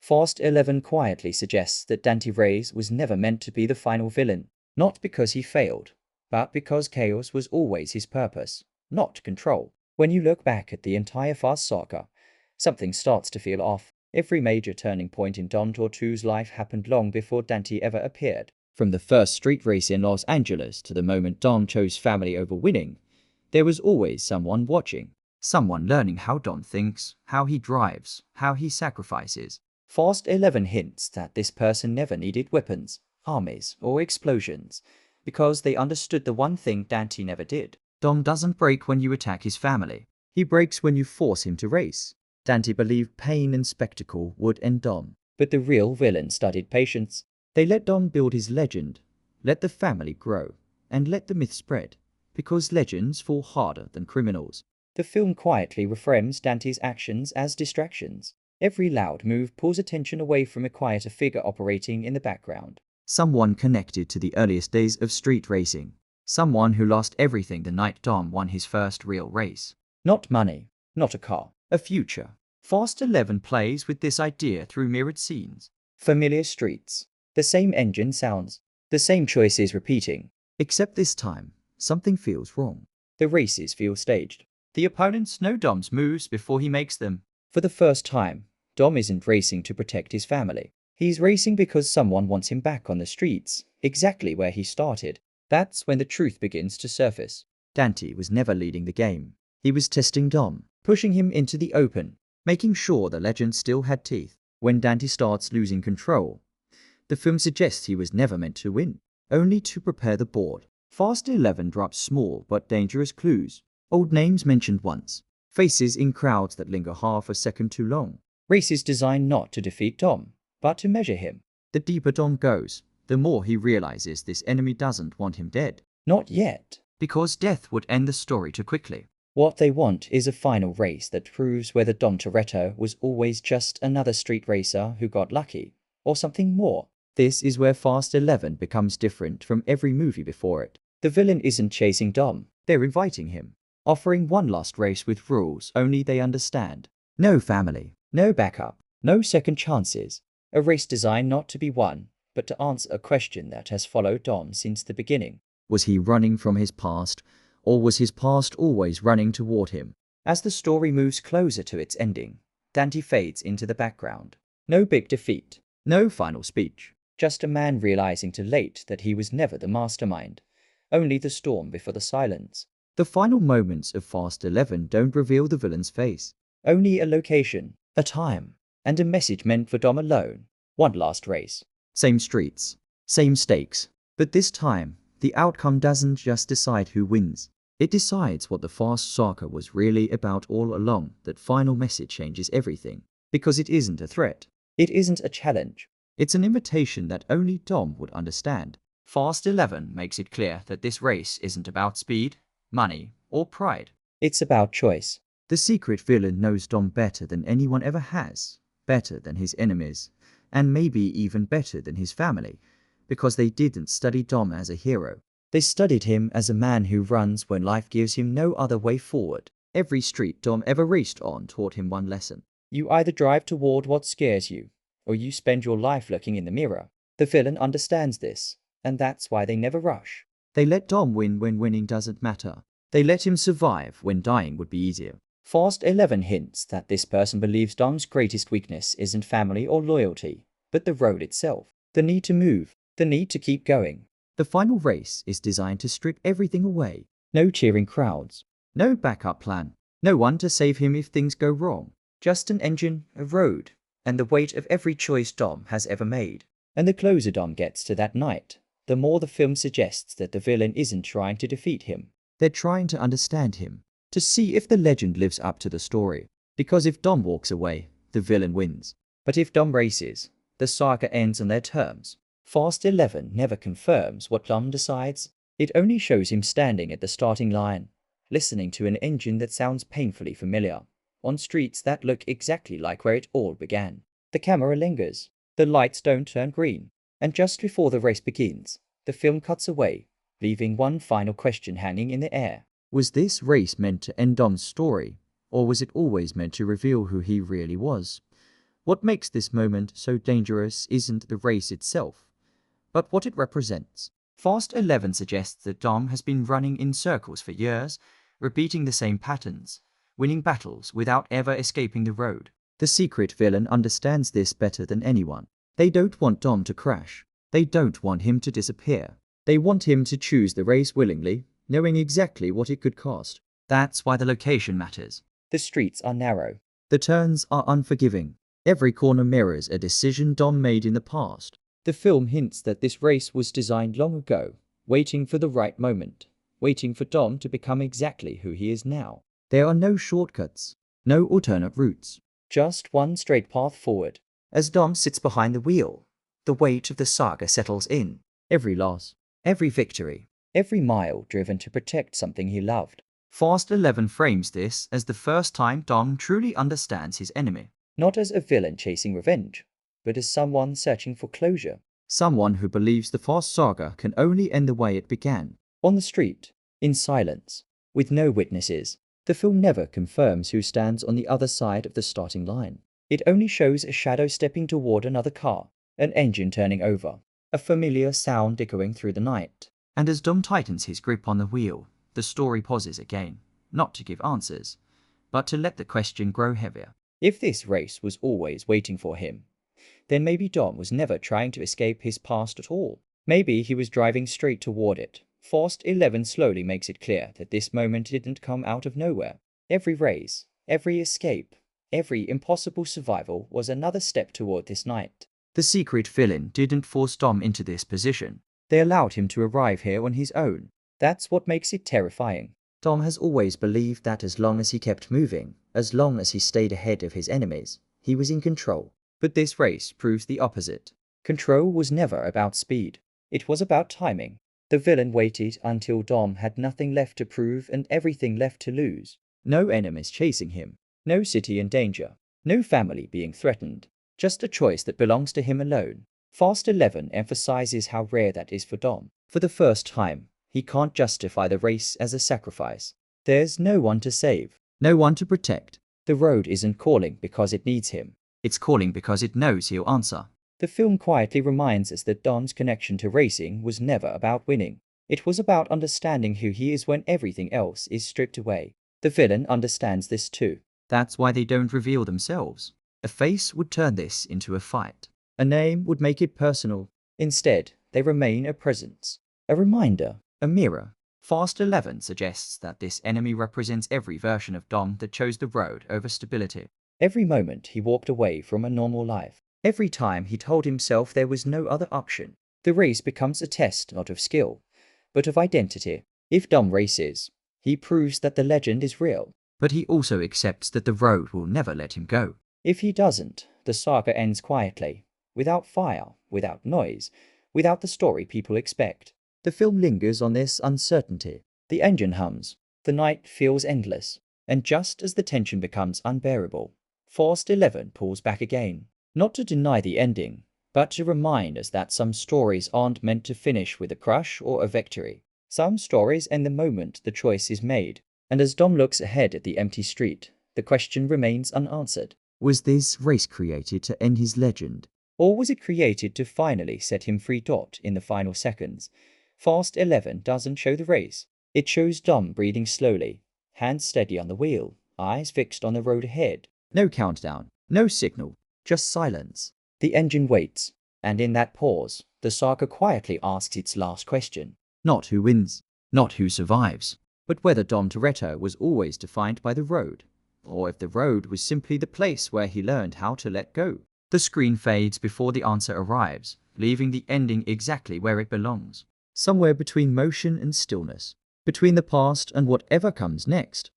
Fast 11 quietly suggests that Dante was never meant to be the final villain, not because he failed, but because chaos was always his purpose, not control. When you look back at the entire Fast saga, something starts to feel off. Every major turning point in Dom Tortu's life happened long before Dante ever appeared. From the first street race in Los Angeles to the moment Dom chose family over winning, there was always someone watching. Someone learning how Dom thinks, how he drives, how he sacrifices. Fast 11 hints that this person never needed weapons, armies, or explosions, because they understood the one thing Dante never did. Dom doesn't break when you attack his family. He breaks when you force him to race. Dante believed pain and spectacle would end Dom, but the real villain studied patience. They let Dom build his legend, let the family grow, and let the myth spread, because legends fall harder than criminals. The film quietly reframes Dante's actions as distractions. Every loud move pulls attention away from a quieter figure operating in the background. Someone connected to the earliest days of street racing. Someone who lost everything the night Dom won his first real race. Not money, not a car, a future. Fast 11 plays with this idea through mirrored scenes. Familiar streets, the same engine sounds, the same choices repeating. Except this time, something feels wrong. The races feel staged. The opponents know Dom's moves before he makes them. For the first time, Dom isn't racing to protect his family. He's racing because someone wants him back on the streets, exactly where he started. That's when the truth begins to surface. Dante was never leading the game. He was testing Dom, pushing him into the open, making sure the legend still had teeth. When Dante starts losing control, the film suggests he was never meant to win, only to prepare the board. Fast 11 drops small but dangerous clues. Old names mentioned once. Faces in crowds that linger half a second too long. Races designed not to defeat Dom, but to measure him. The deeper Dom goes, the more he realizes this enemy doesn't want him dead. Not yet. Because death would end the story too quickly. What they want is a final race that proves whether Dom Toretto was always just another street racer who got lucky, or something more. This is where Fast 11 becomes different from every movie before it. The villain isn't chasing Dom, they're inviting him. Offering one last race with rules only they understand. No family, no backup, no second chances. A race designed not to be won, but to answer a question that has followed Dom since the beginning. Was he running from his past, or was his past always running toward him? As the story moves closer to its ending, Dante fades into the background. No big defeat, no final speech, just a man realizing too late that he was never the mastermind, only the storm before the silence. The final moments of Fast 11 don't reveal the villain's face. Only a location, a time, and a message meant for Dom alone. One last race. Same streets, same stakes. But this time, the outcome doesn't just decide who wins. It decides what the Fast saga was really about all along. That final message changes everything. Because it isn't a threat. It isn't a challenge. It's an invitation that only Dom would understand. Fast 11 makes it clear that this race isn't about speed, money, or pride. It's about choice. The secret villain knows Dom better than anyone ever has, better than his enemies, and maybe even better than his family, because they didn't study Dom as a hero. They studied him as a man who runs when life gives him no other way forward. Every street Dom ever raced on taught him one lesson. You either drive toward what scares you, or you spend your life looking in the mirror. The villain understands this, and that's why they never rush. They let Dom win when winning doesn't matter. They let him survive when dying would be easier. Fast 11 hints that this person believes Dom's greatest weakness isn't family or loyalty, but the road itself. The need to move, the need to keep going. The final race is designed to strip everything away. No cheering crowds, no backup plan, no one to save him if things go wrong. Just an engine, a road, and the weight of every choice Dom has ever made. And the closer Dom gets to that night, the more the film suggests that the villain isn't trying to defeat him. They're trying to understand him, to see if the legend lives up to the story. Because if Dom walks away, the villain wins. But if Dom races, the saga ends on their terms. Fast 11 never confirms what Dom decides. It only shows him standing at the starting line, listening to an engine that sounds painfully familiar, on streets that look exactly like where it all began. The camera lingers, the lights don't turn green, and just before the race begins, the film cuts away, leaving one final question hanging in the air. Was this race meant to end Dom's story, or was it always meant to reveal who he really was? What makes this moment so dangerous isn't the race itself, but what it represents. Fast 11 suggests that Dom has been running in circles for years, repeating the same patterns, winning battles without ever escaping the road. The secret villain understands this better than anyone. They don't want Dom to crash. They don't want him to disappear. They want him to choose the race willingly, knowing exactly what it could cost. That's why the location matters. The streets are narrow. The turns are unforgiving. Every corner mirrors a decision Dom made in the past. The film hints that this race was designed long ago, waiting for the right moment, waiting for Dom to become exactly who he is now. There are no shortcuts, no alternate routes, just one straight path forward. As Dom sits behind the wheel, the weight of the saga settles in. Every loss, every victory, every mile driven to protect something he loved. Fast 11 frames this as the first time Dom truly understands his enemy. Not as a villain chasing revenge, but as someone searching for closure. Someone who believes the Fast Saga can only end the way it began. On the street, in silence, with no witnesses. The film never confirms who stands on the other side of the starting line. It only shows a shadow stepping toward another car, an engine turning over, a familiar sound echoing through the night. And as Dom tightens his grip on the wheel, the story pauses again, not to give answers, but to let the question grow heavier. If this race was always waiting for him, then maybe Dom was never trying to escape his past at all. Maybe he was driving straight toward it. Fast 11 slowly makes it clear that this moment didn't come out of nowhere. Every race, every escape, every impossible survival was another step toward this night. The secret villain didn't force Dom into this position. They allowed him to arrive here on his own. That's what makes it terrifying. Dom has always believed that as long as he kept moving, as long as he stayed ahead of his enemies, he was in control. But this race proves the opposite. Control was never about speed. It was about timing. The villain waited until Dom had nothing left to prove and everything left to lose. No enemies chasing him. No city in danger. No family being threatened. Just a choice that belongs to him alone. Fast 11 emphasizes how rare that is for Dom. For the first time, he can't justify the race as a sacrifice. There's no one to save. No one to protect. The road isn't calling because it needs him. It's calling because it knows he'll answer. The film quietly reminds us that Dom's connection to racing was never about winning. It was about understanding who he is when everything else is stripped away. The villain understands this too. That's why they don't reveal themselves. A face would turn this into a fight. A name would make it personal. Instead, they remain a presence. A reminder. A mirror. Fast 11 suggests that this enemy represents every version of Dom that chose the road over stability. Every moment he walked away from a normal life. Every time he told himself there was no other option. The race becomes a test not of skill, but of identity. If Dom races, he proves that the legend is real. But he also accepts that the road will never let him go. If he doesn't, the saga ends quietly, without fire, without noise, without the story people expect. The film lingers on this uncertainty. The engine hums. The night feels endless. And just as the tension becomes unbearable, Fast 11 pulls back again. Not to deny the ending, but to remind us that some stories aren't meant to finish with a crush or a victory. Some stories end the moment the choice is made. And as Dom looks ahead at the empty street, the question remains unanswered. Was this race created to end his legend? Or was it created to finally set him free? In the final seconds, Fast 11 doesn't show the race. It shows Dom breathing slowly, hands steady on the wheel, eyes fixed on the road ahead. No countdown, no signal, just silence. The engine waits, and in that pause, the saga quietly asks its last question. Not who wins, not who survives, but whether Dom Toretto was always defined by the road, or if the road was simply the place where he learned how to let go. The screen fades before the answer arrives, leaving the ending exactly where it belongs. Somewhere between motion and stillness, between the past and whatever comes next.